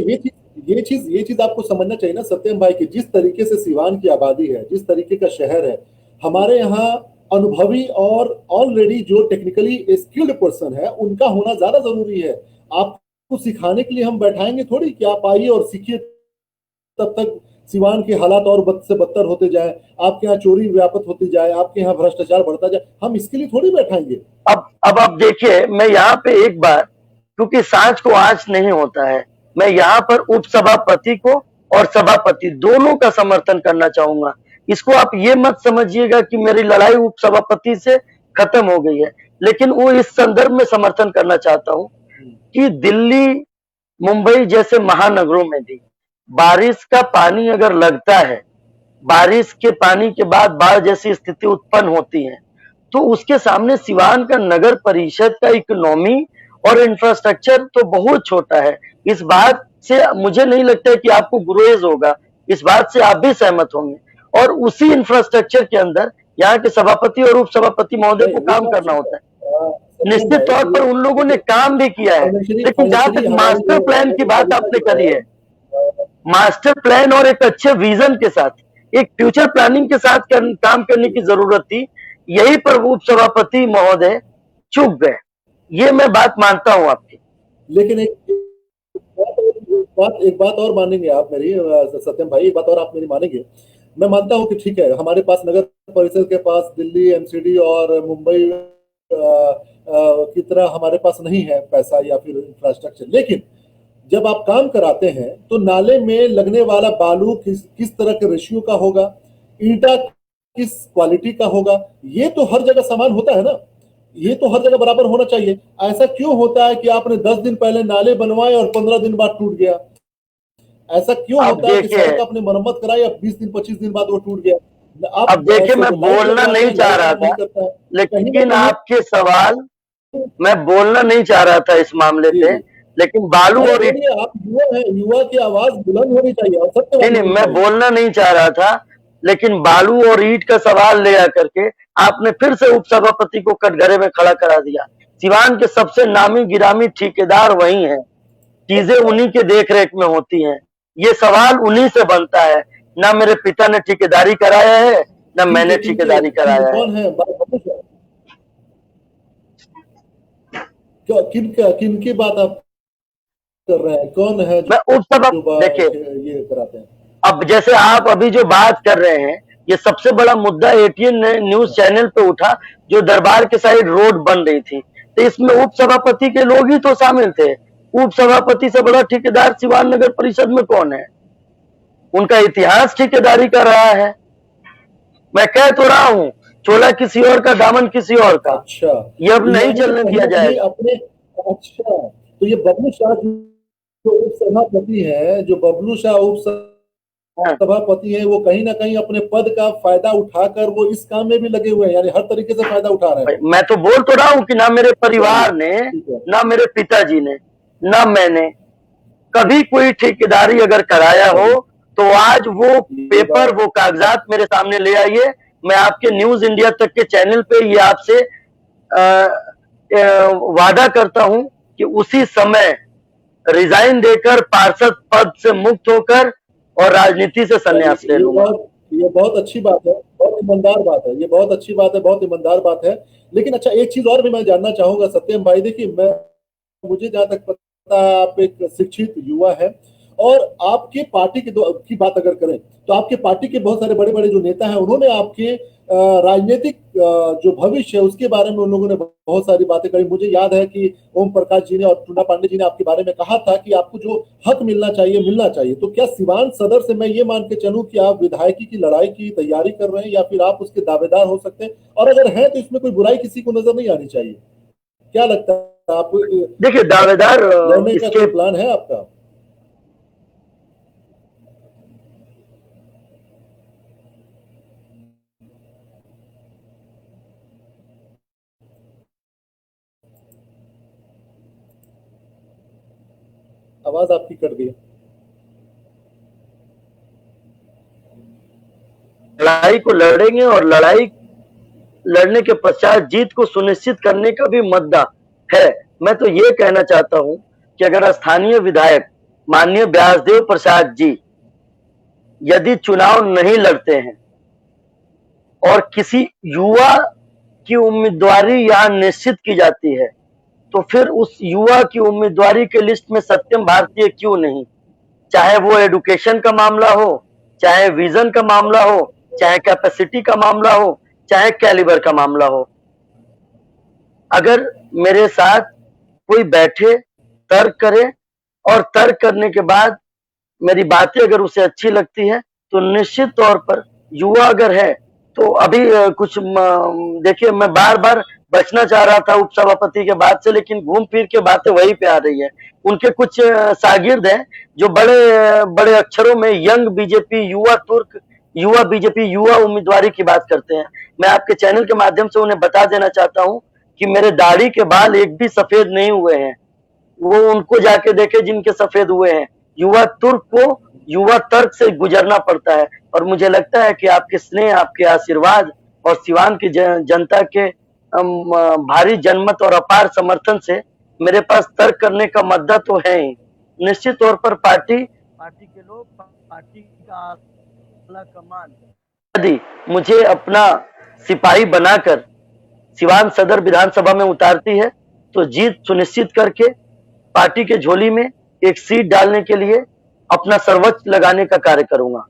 Speaker 1: ये चीज आपको समझना चाहिए ना सत्यम भाई, कि जिस तरीके से सिवान की आबादी है, जिस तरीके का शहर है, हमारे यहाँ अनुभवी और ऑलरेडी जो टेक्निकली स्किल्ड पर्सन है उनका होना ज्यादा जरूरी है। आपको सिखाने के लिए हम बैठाएंगे थोड़ी कि आप आइए और सीखिए, तब तक सिवान के हालात और बद से बदतर होते जाए, आपके यहाँ चोरी व्यापक होती जाए, आपके यहाँ भ्रष्टाचार बढ़ता जाए, हम इसके लिए थोड़ी बैठाएंगे।
Speaker 2: अब आप देखिए, मैं यहाँ पे एक बार, क्योंकि सांच को आंच नहीं होता है, मैं यहाँ पर उपसभापति को और सभापति दोनों का समर्थन करना चाहूंगा। इसको आप ये मत समझिएगा कि मेरी लड़ाई उपसभापति से खत्म हो गई है, लेकिन वो इस संदर्भ में समर्थन करना चाहता हूँ कि दिल्ली, मुंबई जैसे महानगरों में भी बारिश का पानी अगर लगता है, बारिश के पानी के बाद बाढ़ जैसी स्थिति उत्पन्न होती है, तो उसके सामने सिवान का नगर परिषद का इकोनॉमी और इंफ्रास्ट्रक्चर तो बहुत छोटा है। इस बात से मुझे नहीं लगता है कि आपको गुरेज होगा, इस बात से आप भी सहमत होंगे। और उसी इंफ्रास्ट्रक्चर के अंदर यहाँ के सभापति और उपसभापति महोदय को काम करना होता है। निश्चित तौर पर उन लोगों ने काम भी किया है, लेकिन जहां तक मास्टर प्लान की बात आपने करी है, मास्टर प्लान और एक अच्छे विजन के साथ, एक फ्यूचर प्लानिंग के साथ काम करने की जरूरत थी। यही पर उपसभापति महोदय चूक गए। ये मैं बात मानता हूं आपकी।
Speaker 1: लेकिन एक बात और मानेंगे आप मेरी, सत्यम भाई, एक बात और आप मेरी मानेंगे। मैं मानता हूं कि ठीक है, हमारे पास नगर परिषद के पास दिल्ली एमसीडी और मुंबई की तरह हमारे पास नहीं है पैसा या फिर इंफ्रास्ट्रक्चर, लेकिन जब आप काम कराते हैं तो नाले में लगने वाला बालू किस किस तरह के रेशियो का होगा, ईंटा किस क्वालिटी का होगा, ये तो हर जगह समान होता है ना, ये तो हर जगह बराबर होना चाहिए। ऐसा क्यों होता है कि आपने 10 दिन पहले नाले बनवाए और 15 दिन बाद टूट गया? ऐसा क्यों
Speaker 2: अब
Speaker 1: होता है कि
Speaker 2: देखिए,
Speaker 1: सड़क आपने मरम्मत कराई और 20 दिन 25 दिन बाद वो टूट गया?
Speaker 2: अब
Speaker 1: आप
Speaker 2: देखिए, मैं
Speaker 1: लाइट
Speaker 2: बोलना
Speaker 1: लगवाते
Speaker 2: नहीं
Speaker 1: हैं,
Speaker 2: चाह
Speaker 1: लाइट
Speaker 2: रहा
Speaker 1: काम नहीं
Speaker 2: था,
Speaker 1: करता है। कहीं ना
Speaker 2: लेकिन
Speaker 1: कहीं
Speaker 2: आपके सवाल, मैं बोलना नहीं चाह रहा था इस मामले
Speaker 1: जी
Speaker 2: पे,
Speaker 1: जी,
Speaker 2: लेकिन बालू
Speaker 1: अरे
Speaker 2: और ईट,
Speaker 1: बोलिए, आप युवा हैं, युवा की आवाज बुलंद होनी चाहिए और
Speaker 2: नहीं
Speaker 1: सत्यवादी
Speaker 2: नहीं,
Speaker 1: होनी
Speaker 2: मैं
Speaker 1: चाहिए।
Speaker 2: बोलना नहीं चाह रहा था, लेकिन बालू और ईट का सवाल ले आकर के आपने फिर से उपसभापति को कटघरे में खड़ा करा दिया। सिवान के सबसे नामी गिरामी ठेकेदार वही हैं, चीजें
Speaker 1: अच्छा,
Speaker 2: उन्हीं के देख रेख में होती हैं। ये सवाल उन्हीं से बनता है। ना मेरे पिता ने ठेकेदारी कराया है, ना मैंने
Speaker 1: किनके
Speaker 2: ठेकेदारी कराया है।
Speaker 1: कौन है किनकी बात आप कर रहे हैं? कौन है
Speaker 2: मैं उपसभा
Speaker 1: जो
Speaker 2: देखिए,
Speaker 1: ये कराते हैं?
Speaker 2: अब जैसे आप अभी जो बात कर रहे हैं, ये सबसे बड़ा मुद्दा एटीएन ने न्यूज चैनल पे उठा, जो दरबार के साइड रोड बन रही थी, तो इसमें उप सभापति के लोग ही तो शामिल थे। उप सभापति से बड़ा ठेकेदार सिवान नगर परिषद में कौन है? उनका इतिहास ठेकेदारी का रहा है। मैं कह तो रहा हूँ, चोला किसी और का, दामन किसी और का,
Speaker 1: अच्छा,
Speaker 2: ये अब
Speaker 1: तो
Speaker 2: नहीं
Speaker 1: यानी कि
Speaker 2: चलने
Speaker 1: कहीं
Speaker 2: दिया
Speaker 1: ना कहीं
Speaker 2: जाएगा।
Speaker 1: अपने, अच्छा, तो ये बबलू शाह जो उप सभापति है, जो बबलू शाह उप
Speaker 2: हाँ,
Speaker 1: सभापति है, वो कहीं ना कहीं अपने पद का फायदा उठाकर वो इस काम में भी लगे हुए हैं, यानी हर तरीके से फायदा उठा रहे
Speaker 2: भाई
Speaker 1: हैं।
Speaker 2: मैं तो बोल तो रहा हूँ कि ना मेरे
Speaker 1: चलिए,
Speaker 2: परिवार ने,
Speaker 1: ठीक है।
Speaker 2: ना मेरे पिताजी ने, ना मैंने कभी कोई ठेकेदारी अगर कराया हो,
Speaker 1: चलिए,
Speaker 2: तो आज वो
Speaker 1: ये
Speaker 2: पेपर, वो
Speaker 1: बात,
Speaker 2: कागजात मेरे सामने ले आइए। मैं आपके न्यूज इंडिया तक के चैनल पे ये आपसे वादा करता हूं कि उसी समय रिजाइन देकर, पार्षद पद से मुक्त होकर और राजनीति से संन्यास ले
Speaker 1: चलिए,
Speaker 2: लूंगा।
Speaker 1: ये बहुत अच्छी बात है, बहुत ईमानदार बात है, ये बहुत अच्छी बात है, बहुत ईमानदार बात है। लेकिन अच्छा, एक चीज और भी मैं जानना चाहूंगा सत्यम भाई, देखिए, मैं, मुझे जहां तक पता है आप एक शिक्षित युवा है, और आपके पार्टी की बात अगर करें तो आपके पार्टी के बहुत सारे बड़े बड़े जो नेता हैं, उन्होंने आपके राजनीतिक जो भविष्य है उसके बारे में उन लोगों ने बहुत सारी बातें करी। मुझे याद है कि ओम प्रकाश जी ने और टूना पांडे जी ने आपके बारे में कहा था कि आपको जो हक मिलना चाहिए मिलना चाहिए। तो क्या सिवान सदर से मैं ये मान के चलूं कि आप विधायकी की लड़ाई की तैयारी कर रहे हैं, या फिर आप उसके दावेदार हो सकते हैं? और अगर हैं तो इसमें कोई बुराई किसी को नजर नहीं आनी चाहिए। क्या लगता है, आप
Speaker 2: देखिए, दावेदार
Speaker 1: लड़ने का
Speaker 2: इसके,
Speaker 1: कोई प्लान है आपका? आवाज आपकी कट गई।
Speaker 2: लड़ाई को लड़ेंगे और लड़ाई लड़ने के पश्चात जीत को सुनिश्चित करने का भी मुद्दा है। मैं तो ये कहना चाहता हूं कि अगर स्थानीय विधायक माननीय व्यासदेव प्रसाद जी यदि चुनाव नहीं लड़ते हैं और किसी युवा की उम्मीदवारी यहाँ निश्चित की जाती है, तो फिर उस युवा की उम्मीदवारी के लिस्ट में सत्यम भारतीय क्यों नहीं? चाहे वो एडुकेशन का मामला हो, चाहे विजन का मामला हो, चाहे कैपेसिटी का मामला हो, चाहे कैलिबर का मामला हो। अगर मेरे साथ कोई बैठे, तर्क करे, और तर्क करने के बाद मेरी बातें अगर उसे अच्छी लगती है, तो निश्चित तौर पर युवा अगर है, तो अभी देखिए, मैं बार बार बचना चाह रहा था उपसभापति के बात से, लेकिन घूम फिर के बातें वहीं पे आ रही है। उनके कुछ शागिर्द हैं जो बड़े बड़े अक्षरों में यंग बीजेपी, युवा तुर्क, युवा बीजेपी, युवा उम्मीदवारी की बात करते हैं। मैं आपके चैनल के माध्यम से उन्हें बता देना चाहता हूं कि मेरे दाढ़ी के बाल एक भी सफेद नहीं हुए हैं। वो उनको जाके देखे जिनके सफेद हुए हैं। युवा तुर्क को युवा तर्क से गुजरना पड़ता है, और मुझे लगता है कि आपके स्नेह, आपके आशीर्वाद और सिवान की जनता के भारी जनमत और अपार समर्थन से मेरे पास तर्क करने का मद्दा तो है ही। निश्चित तौर पर पार्टी के लोग, पार्टी का आला कमान यदि मुझे अपना सिपाही बनाकर सिवान सदर विधानसभा में उतारती है, तो जीत सुनिश्चित करके पार्टी के झोली में एक सीट डालने के लिए अपना सर्वोच्च लगाने का कार्य करूंगा।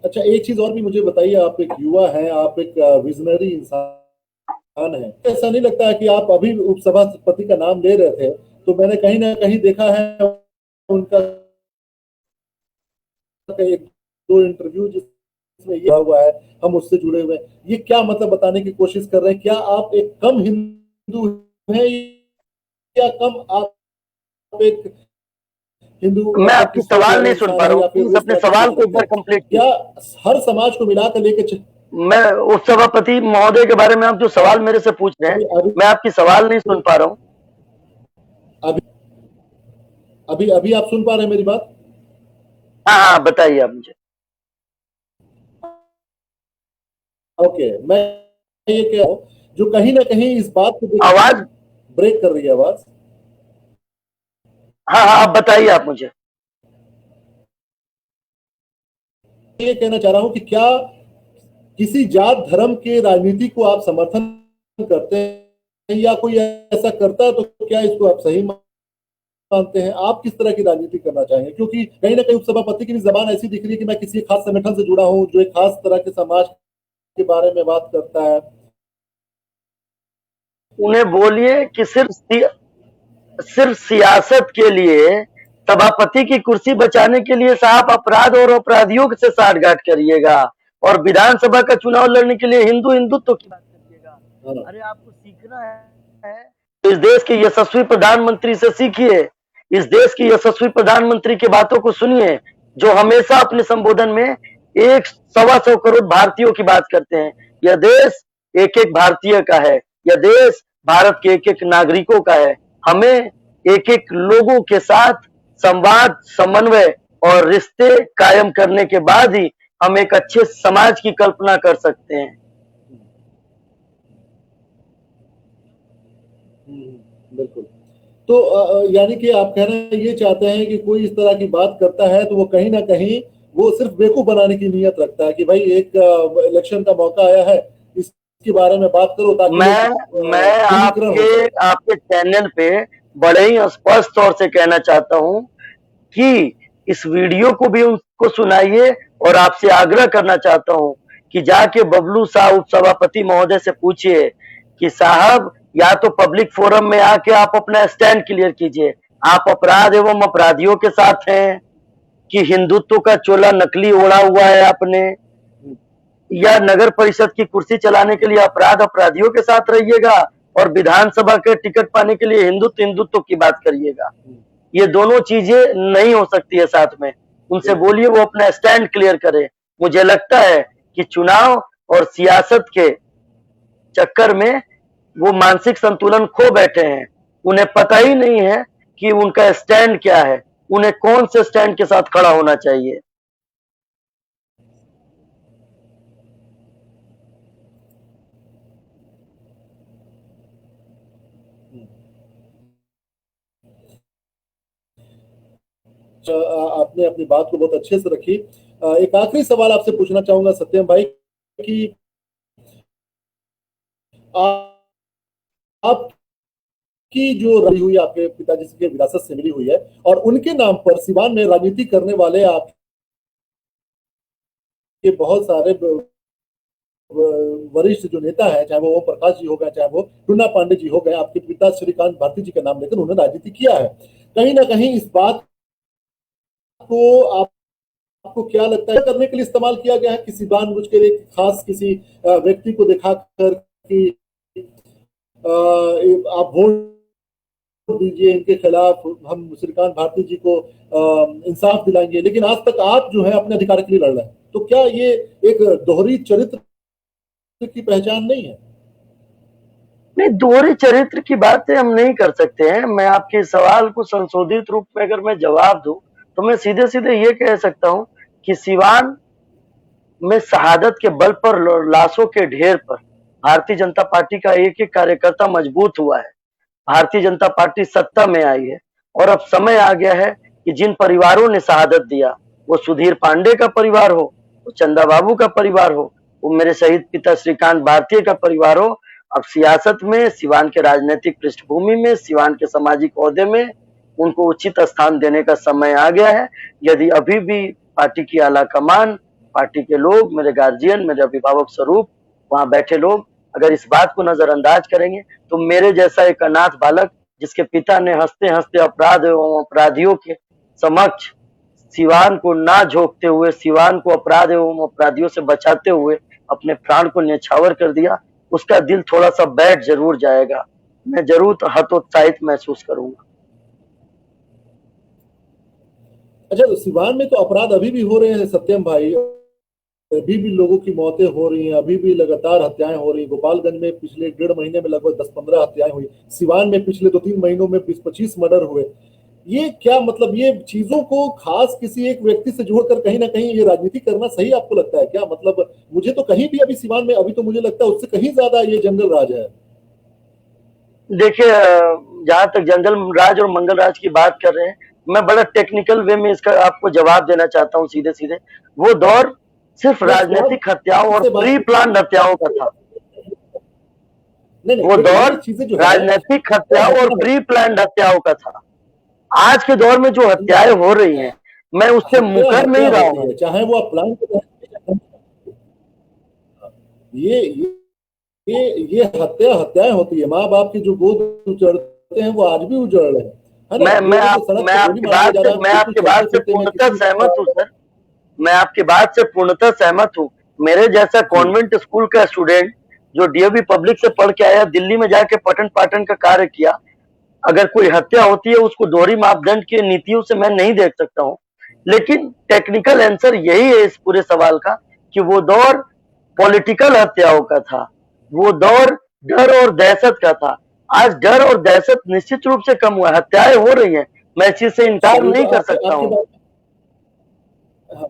Speaker 1: अच्छा, एक चीज और भी मुझे बताइए, आप एक युवा हैं, आप एक विजनरी इंसान हैं, ऐसा नहीं लगता है कि आप अभी उपसभापति का नाम ले रहे थे तो मैंने कहीं ना कहीं देखा है उनका एक दो इंटरव्यू जिसमें ये हुआ है हम उससे जुड़े हुए हैं, ये क्या मतलब बताने की कोशिश कर रहे हैं? क्या आप एक कम हिंदू हैं या कम आप एक हिंदू
Speaker 2: मैं आपकी सवाल नहीं सुन पा रहा हूँ, प्लीज अपने सवाल को एक बार कंप्लीट
Speaker 1: क्या हर समाज को मिलाकर लेके
Speaker 2: मैं उपसभापति महोदय के बारे में आप जो सवाल मेरे से पूछ रहे हैं, मैं आपकी सवाल नहीं सुन पा रहा हूँ।
Speaker 1: अभी अभी अभी आप सुन पा रहे हैं मेरी बात?
Speaker 2: हाँ हाँ, बताइए आप मुझे।
Speaker 1: ओके, मैं ये कह रहा हूँ जो कहीं ना कहीं इस बात को
Speaker 2: आवाज
Speaker 1: ब्रेक कर रही है आवाज।
Speaker 2: हाँ हाँ, आप बताइए आप मुझे।
Speaker 1: ये कहना चाह रहा हूं कि क्या किसी जात धर्म के राजनीति को आप समर्थन करते हैं या कोई ऐसा करता है तो क्या इसको आप सही मानते हैं? आप किस तरह की राजनीति करना चाहेंगे? क्योंकि कहीं ना कहीं उपसभापति की भी जबान ऐसी दिख रही है कि मैं किसी खास संगठन से जुड़ा हूं जो एक खास तरह के समाज के बारे में बात करता है।
Speaker 2: उन्हें बोलिए कि सिर्फ सियासत के लिए, सभापति की कुर्सी बचाने के लिए साहब अपराध और अपराधियों से साठगांठ करिएगा और विधानसभा का चुनाव लड़ने के लिए हिंदू हिंदुत्व की बात करिएगा। अरे आपको सीखना है तो इस देश के यशस्वी प्रधानमंत्री से सीखिए। इस देश के यशस्वी प्रधानमंत्री की बातों को सुनिए, जो हमेशा अपने संबोधन में 1.25 करोड़ भारतीयों की बात करते हैं। यह देश एक एक भारतीय का है, यह देश भारत के एक एक नागरिकों का है। हमें एक एक लोगों के साथ संवाद, समन्वय और रिश्ते कायम करने के बाद ही हम एक अच्छे समाज की कल्पना कर सकते हैं।
Speaker 1: बिल्कुल। तो यानी कि आप कहना ये चाहते हैं कि कोई इस तरह की बात करता है तो वो कहीं ना कहीं वो सिर्फ बेवकूफ बनाने की नीयत रखता है कि भाई एक इलेक्शन का मौका आया है, इसके बारे में बात करो ताकि
Speaker 2: मैं आपके चैनल पे बड़े ही स्पष्ट तौर से कहना चाहता हूं कि इस वीडियो को भी उनको सुनाइए और आपसे आग्रह करना चाहता हूं कि जाके बबलू शाह उपसभापति महोदय से पूछिए कि साहब या तो पब्लिक फोरम में आके आप अपना स्टैंड क्लियर कीजिए, आप अपराध एवं अपराधियों के साथ हैं कि हिंदुत्व का चोला नकली ओढ़ा हुआ है आपने, या नगर परिषद की कुर्सी चलाने के लिए अपराध अपराधियों के साथ रहिएगा और विधानसभा के टिकट पाने के लिए हिंदुत्व हिंदुत्व की बात करिएगा। ये दोनों चीजें नहीं हो सकती है साथ में। उनसे बोलिए वो अपना स्टैंड क्लियर करे। मुझे लगता है कि चुनाव और सियासत के चक्कर में वो मानसिक संतुलन खो बैठे हैं। उन्हें पता ही नहीं है कि उनका स्टैंड क्या है, उन्हें कौन से स्टैंड के साथ खड़ा होना चाहिए।
Speaker 1: आपने अपनी बात को बहुत अच्छे से रखी। एक आखिरी सवाल आपसे पूछना चाहूंगा सत्यम भाई कि आपकी जो रही हुई आपके पिताजी की विरासत से मिली हुई है और उनके नाम पर सिवान में राजनीति करने वाले आपके बहुत सारे वरिष्ठ जो नेता है, चाहे वो ओम प्रकाश जी हो गए, चाहे वो टुन्ना पांडे जी हो गए, आपके पिता श्रीकांत भारती जी का नाम लेकर उन्होंने राजनीति किया है। कहीं ना कहीं इस बात को आपको क्या लगता है करने के लिए इस्तेमाल किया गया है किसी जानबूझ के लिए, खास किसी व्यक्ति को दिखाकर कि आप वोट दीजिए इनके खिलाफ, हम श्रीकांत भारती जी को इंसाफ दिलाएंगे, लेकिन आज तक आप जो है अपने अधिकार के लिए लड़ रहे हैं, तो क्या ये एक दोहरी चरित्र की पहचान नहीं है?
Speaker 2: नहीं, दोहरे चरित्र की बातें हम नहीं कर सकते हैं। मैं आपके सवाल को संशोधित रूप में अगर मैं जवाब दूं तो मैं सीधे सीधे ये कह सकता हूं कि सिवान में शहादत के बल पर लाशों के ढेर पर भारतीय जनता पार्टी का एक एक कार्यकर्ता मजबूत हुआ है। भारतीय जनता पार्टी सत्ता में आई है और अब समय आ गया है कि जिन परिवारों ने शहादत दिया, वो सुधीर पांडे का परिवार हो, वो चंदा बाबू का परिवार हो, वो मेरे शहीद पिता श्रीकांत भारतीय का परिवार हो, अब सियासत में, सिवान के राजनीतिक पृष्ठभूमि में, सिवान के सामाजिक ओहदे में उनको उचित स्थान देने का समय आ गया है। यदि अभी भी पार्टी की आला कमान, पार्टी के लोग, मेरे गार्जियन, मेरे अभिभावक स्वरूप, वहां बैठे लोग अगर इस बात को नजरअंदाज करेंगे तो मेरे जैसा एक अनाथ बालक जिसके पिता ने हंसते हंसते अपराध एवं अपराधियों के समक्ष सिवान को ना झोंकते हुए, सिवान को अपराध एवं अपराधियों से बचाते हुए अपने प्राण को न्यौछावर कर दिया, उसका दिल थोड़ा सा बैठ जरूर जाएगा। मैं जरूर हतोत्साहित महसूस करूंगा।
Speaker 1: अच्छा, तो सिवान में तो अपराध अभी भी हो रहे हैं सत्यम भाई, अभी भी लोगों की मौतें हो रही हैं, अभी भी लगातार हत्याएं हो रही हैं। गोपालगंज में पिछले 1.5 महीने में लगभग 10-15 हत्याएं हुई, सिवान में पिछले 2-3 महीनों में 20-25 मर्डर हुए। ये क्या मतलब, ये चीजों को खास किसी एक व्यक्ति से जोड़कर कहीं ना कहीं ये राजनीति करना सही आपको लगता है क्या? मतलब मुझे तो कहीं भी अभी सिवान में अभी तो मुझे लगता है उससे कहीं ज्यादा ये जंगल राज है।
Speaker 2: देखिए, जहां तक जंगल राज और मंगल राज की बात कर रहे हैं, मैं बड़ा टेक्निकल वे में इसका आपको जवाब देना चाहता हूं सीधे सीधे। वो दौर सिर्फ
Speaker 1: मैं स्वाद
Speaker 2: राजनीतिक हत्याओं और
Speaker 1: से बात
Speaker 2: प्री प्लान हत्याओं का था।
Speaker 1: नहीं नहीं,
Speaker 2: वो
Speaker 1: ये
Speaker 2: दौर
Speaker 1: चीजें जो है
Speaker 2: राजनीतिक हत्याओं और प्री प्लान हत्याओं का था। आज के दौर में जो हत्याएं हो रही हैं, मैं उससे
Speaker 1: हत्या
Speaker 2: मुकर
Speaker 1: हत्या
Speaker 2: नहीं रहा
Speaker 1: होती
Speaker 2: हूं।
Speaker 1: है, चाहे वो आप प्लान ये ये हत्या हत्याएं होती है। माँ बाप की जो गोद उजड़ते हैं वो आज भी उजड़ रहे हैं, है ना? लोगों को सड़क पे गोली मार दिया जा रहा है,
Speaker 2: मैं
Speaker 1: बिल्कुल
Speaker 2: आपकी
Speaker 1: चलते
Speaker 2: बात से
Speaker 1: फिरते में
Speaker 2: पूर्णतः
Speaker 1: किसी
Speaker 2: सहमत हूँ सर। मैं आपकी बात से पूर्णतः सहमत हूँ। मेरे जैसा
Speaker 1: जी
Speaker 2: कॉन्वेंट स्कूल का स्टूडेंट जो डीएवी पब्लिक से पढ़ के आया, दिल्ली में जाके पठन पाठन का कार्य किया, अगर कोई हत्या होती है उसको दोहरी मापदंड की नीतियों से मैं नहीं देख सकता हूँ। लेकिन टेक्निकल आंसर यही है इस पूरे सवाल का कि वो दौर पॉलिटिकल हत्याओं का था, वो दौर डर और दहशत का था। आज डर और दहशत निश्चित रूप से कम हुआ है, हत्याएं हो रही हैं, मैं इस चीज से इनकार
Speaker 1: ये
Speaker 2: नहीं
Speaker 1: तो
Speaker 2: कर
Speaker 1: आपके
Speaker 2: सकता
Speaker 1: आपकी
Speaker 2: हूँ।
Speaker 1: बात, हाँ,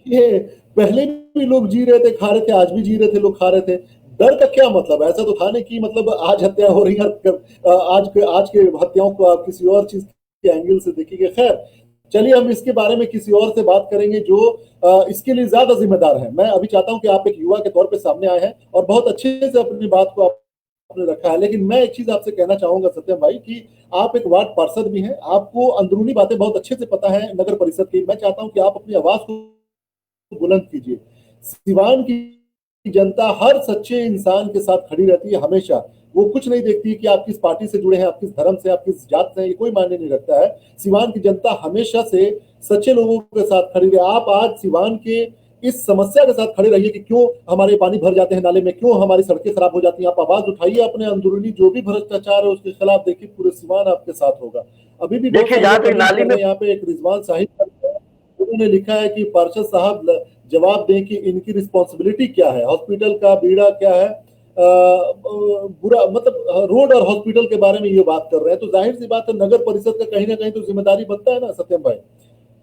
Speaker 1: ये पहले भी लोग जी रहे थे, खा रहे थे, आज भी जी रहे थे, लोग खा रहे थे। डर का क्या मतलब? ऐसा तो था नहीं कि मतलब आज हत्या हो रही है, आज के हत्याओं को आप किसी और चीज के एंगल से देखिए। खैर, चलिए हम इसके बारे में किसी और से बात करेंगे जो इसके लिए ज्यादा जिम्मेदार है। मैं अभी चाहता हूं कि आप एक युवा के तौर पे सामने आए हैं और बहुत अच्छे से अपनी बात को आपने रखा है, लेकिन मैं एक चीज आपसे कहना चाहूंगा सत्यम भाई कि आप एक वार्ड पार्षद भी हैं, आपको अंदरूनी बातें बहुत अच्छे से पता है नगर परिषद की। मैं चाहता हूं कि आप अपनी आवाज को बुलंद कीजिए। सिवान की जनता हर सच्चे इंसान के साथ खड़ी रहती है हमेशा। वो कुछ नहीं देखती कि आप किस पार्टी से जुड़े हैं, आप किस धर्म से, आप किस जात से हैं, ये कोई मायने नहीं रखता है। सिवान की जनता हमेशा से सच्चे लोगों के साथ खड़ी रही। आप आज सिवान के इस समस्या के साथ खड़े रहिए कि क्यों हमारे पानी भर जाते हैं नाले में, क्यों हमारी सड़कें खराब हो जाती हैं। आप आवाज उठाइए अपने अंदरूनी जो भी भ्रष्टाचार है उसके खिलाफ, देखिए पूरे सिवान आपके साथ होगा। अभी भी बहुत
Speaker 2: देखिए,
Speaker 1: सारे
Speaker 2: जहां
Speaker 1: लोग
Speaker 2: तक
Speaker 1: कमेंट
Speaker 2: नाली
Speaker 1: कर
Speaker 2: में
Speaker 1: रहे हैं। यहाँ पे एक रिजवान साहिब, उन्होंने लिखा है कि पार्षद साहब जवाब दें कि इनकी रिस्पॉन्सिबिलिटी क्या है, हॉस्पिटल का बीड़ा क्या है। बुरा मतलब रोड और हॉस्पिटल के बारे में ये बात कर रहे हैं, तो जाहिर सी बात है नगर परिषद का कहीं ना कहीं तो जिम्मेदारी बनता है ना सत्यम भाई।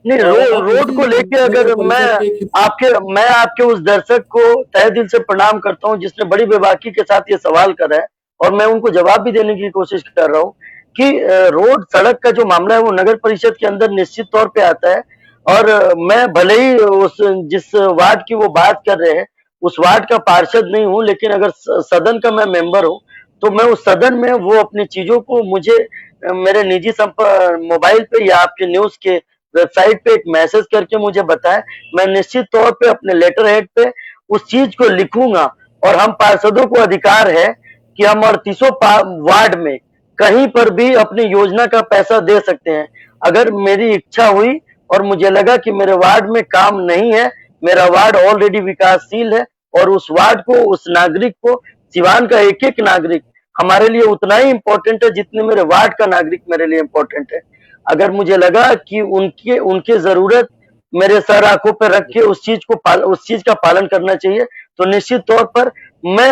Speaker 2: नहीं,
Speaker 1: और आप
Speaker 2: रोड
Speaker 1: उसी
Speaker 2: को लेके
Speaker 1: नगर
Speaker 2: अगर
Speaker 1: परिषद के
Speaker 2: मैं आपके उस दर्शक को तहे दिल से प्रणाम करता हूँ जिसने बड़ी बेबाकी के साथ ये सवाल करा है, और मैं उनको जवाब भी देने की कोशिश कर रहा हूँ कि रोड सड़क का जो मामला है वो नगर परिषद के अंदर निश्चित तौर पे आता है। और मैं भले ही उस जिस वार्ड की वो बात कर रहे हैं उस वार्ड का पार्षद नहीं हूँ, लेकिन अगर सदन का मैं मेंबर हूँ तो मैं उस सदन में वो अपनी चीजों को मुझे मेरे निजी मोबाइल पे या आपके न्यूज के वेबसाइट पे एक मैसेज करके मुझे बताएं, मैं निश्चित तौर पे अपने लेटर हेड पे उस चीज को लिखूंगा। और हम पार्षदों को अधिकार है कि हम 38 वार्ड में कहीं पर भी अपनी योजना का पैसा दे सकते हैं। अगर मेरी इच्छा हुई और मुझे लगा कि मेरे वार्ड में काम नहीं है, मेरा वार्ड ऑलरेडी विकासशील है और उस वार्ड को, उस नागरिक को, सिवान का एक एक नागरिक हमारे लिए उतना ही इम्पोर्टेंट है जितने मेरे वार्ड का नागरिक मेरे लिए इम्पोर्टेंट है। अगर मुझे लगा कि उनके उनके जरूरत मेरे सर आंखों पर रख के उस चीज का पालन करना चाहिए, तो निश्चित तौर पर मैं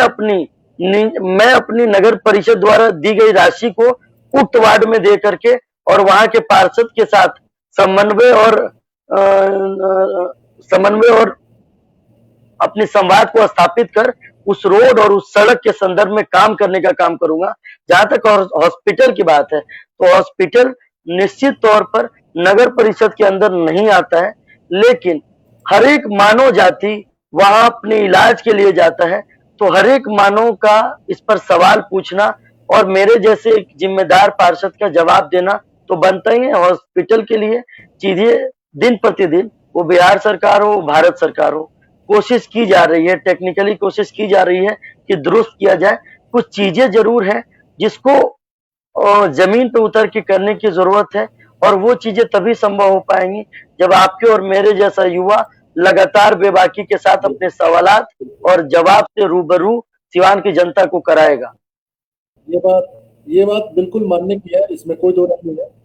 Speaker 2: अपनी नगर परिषद द्वारा दी गई राशि को उक्त वार्ड में दे करके और वहां के पार्षद के साथ समन्वय और समन्वय और अपने संवाद को स्थापित कर उस रोड और उस सड़क के संदर्भ में काम करने का काम करूंगा। जहां तक हॉस्पिटल की बात है तो हॉस्पिटल निश्चित तौर पर नगर परिषद के अंदर नहीं आता है, लेकिन हर एक मानव जाति वहां अपने इलाज के लिए जाता है, तो हर एक मानव का इस पर सवाल पूछना और मेरे जैसे एक जिम्मेदार पार्षद का जवाब देना तो बनता ही है। हॉस्पिटल के लिए चीजें दिन प्रतिदिन, वो बिहार सरकार हो, भारत सरकार हो, कोशिश की जा रही है, टेक्निकली कोशिश की जा रही है कि दुरुस्त किया जाए। कुछ चीजें जरूर है जिसको जमीन पे उतर के करने की जरूरत है, और वो चीजें तभी संभव हो पाएंगी जब आपके और मेरे जैसा युवा लगातार बेबाकी के साथ अपने सवालात और जवाब से रूबरू सिवान की जनता को कराएगा।
Speaker 1: ये बात बिल्कुल मानने की है, इसमें कोई दो राय नहीं है।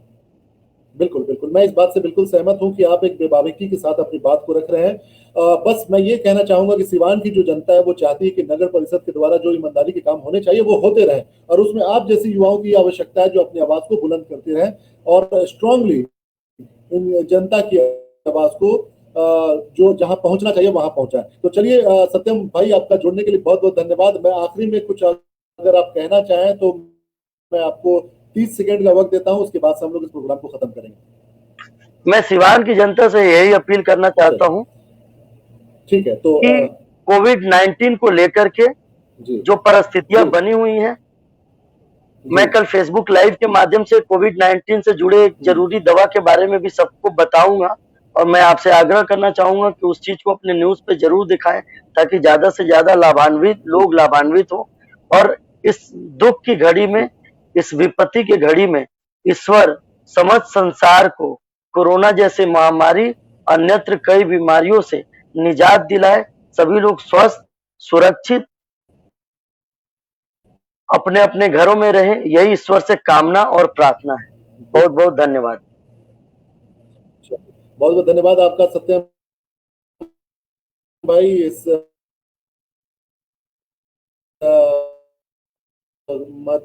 Speaker 1: बिल्कुल बिल्कुल, मैं इस बात से बिल्कुल सहमत हूं कि आप एक बेबाकी के साथ अपनी बात को रख रहे हैं। बस मैं ये कहना चाहूंगा कि सिवान की जो जनता है वो चाहती है कि नगर परिषद के द्वारा जो ईमानदारी के काम होने चाहिए वो होते रहे, और उसमें आप जैसे युवाओं की आवश्यकता है जो अपनी आवाज को बुलंद करते रहें और स्ट्रांगली जनता की आवाज को जो जहां पहुंचना चाहिए वहां पहुंचाए। तो चलिए सत्यम भाई, आपका जुड़ने के लिए बहुत बहुत धन्यवाद। मैं आखिरी में कुछ अगर आप कहना चाहें तो मैं आपको 30 सेकंड का वक्त देता हूं, उसके बाद से हम लोग इस प्रोग्राम को खत्म करेंगे।
Speaker 2: मैं सिवान की जनता से यही अपील करना चाहता हूं,
Speaker 1: ठीक है, तो
Speaker 2: कि कोविड-19 को लेकर के जो परिस्थितियां बनी हुई हैं, मैं कल फेसबुक लाइव के माध्यम से कोविड-19 से जुड़े एक जरूरी दवा के बारे में भी सबको बताऊंगा, और मैं आपसे आग्रह करना चाहूंगा कि उस चीज को अपने न्यूज पे जरूर दिखाएं ताकि ज्यादा से ज्यादा लोग लाभान्वित हो। और इस दुख की घड़ी में, इस विपत्ति की घड़ी में ईश्वर समस्त संसार को कोरोना जैसे महामारी, अन्यत्र कई बीमारियों से निजात दिलाए, सभी लोग स्वस्थ, सुरक्षित अपने अपने घरों में रहें, यही ईश्वर से कामना और प्रार्थना है। बहुत बहुत धन्यवाद।
Speaker 1: बहुत बहुत धन्यवाद आपका सत्यम भाई। इस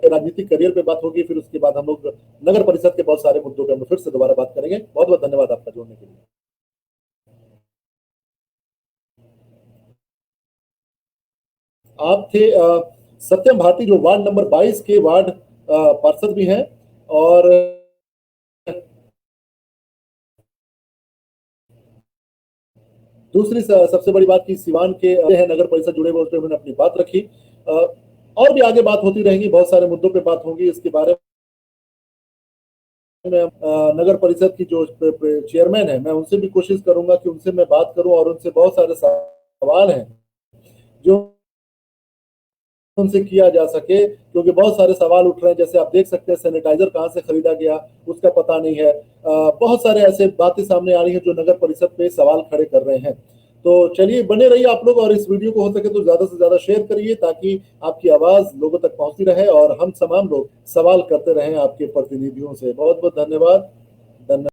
Speaker 1: राजनीतिक करियर पे बात होगी, फिर उसके बाद हम लोग नगर परिषद के बहुत सारे मुद्दों पे हम फिर से दोबारा बात करेंगे। बहुत बहुत धन्यवाद आपका जुड़ने के लिए। आप थे सत्यम भारती, जो वार्ड नंबर 22 के वार्ड पार्षद भी हैं, और दूसरी सबसे बड़ी बात की सिवान के हैं नगर परिषद जुड़े हुए, उस पर उन्होंने अपनी बात रखी। और भी आगे बात होती रहेंगी, बहुत सारे मुद्दों पे बात होगी इसके बारे में। नगर परिषद की जो चेयरमैन है, मैं उनसे भी कोशिश करूंगा कि उनसे मैं बात करूं, और उनसे बहुत सारे सवाल हैं जो उनसे किया जा सके, क्योंकि बहुत सारे सवाल उठ रहे हैं। जैसे आप देख सकते हैं सैनिटाइजर कहां से खरीदा गया उसका पता नहीं है। बहुत सारे ऐसे बातें सामने आ रही हैं जो नगर परिषद पे सवाल खड़े कर रहे हैं। तो चलिए बने रहिए आप लोग, और इस वीडियो को हो सके तो ज्यादा से ज्यादा शेयर करिए ताकि आपकी आवाज लोगों तक पहुंचती रहे और हम तमाम लोग सवाल करते रहें आपके प्रतिनिधियों से। बहुत बहुत धन्यवाद।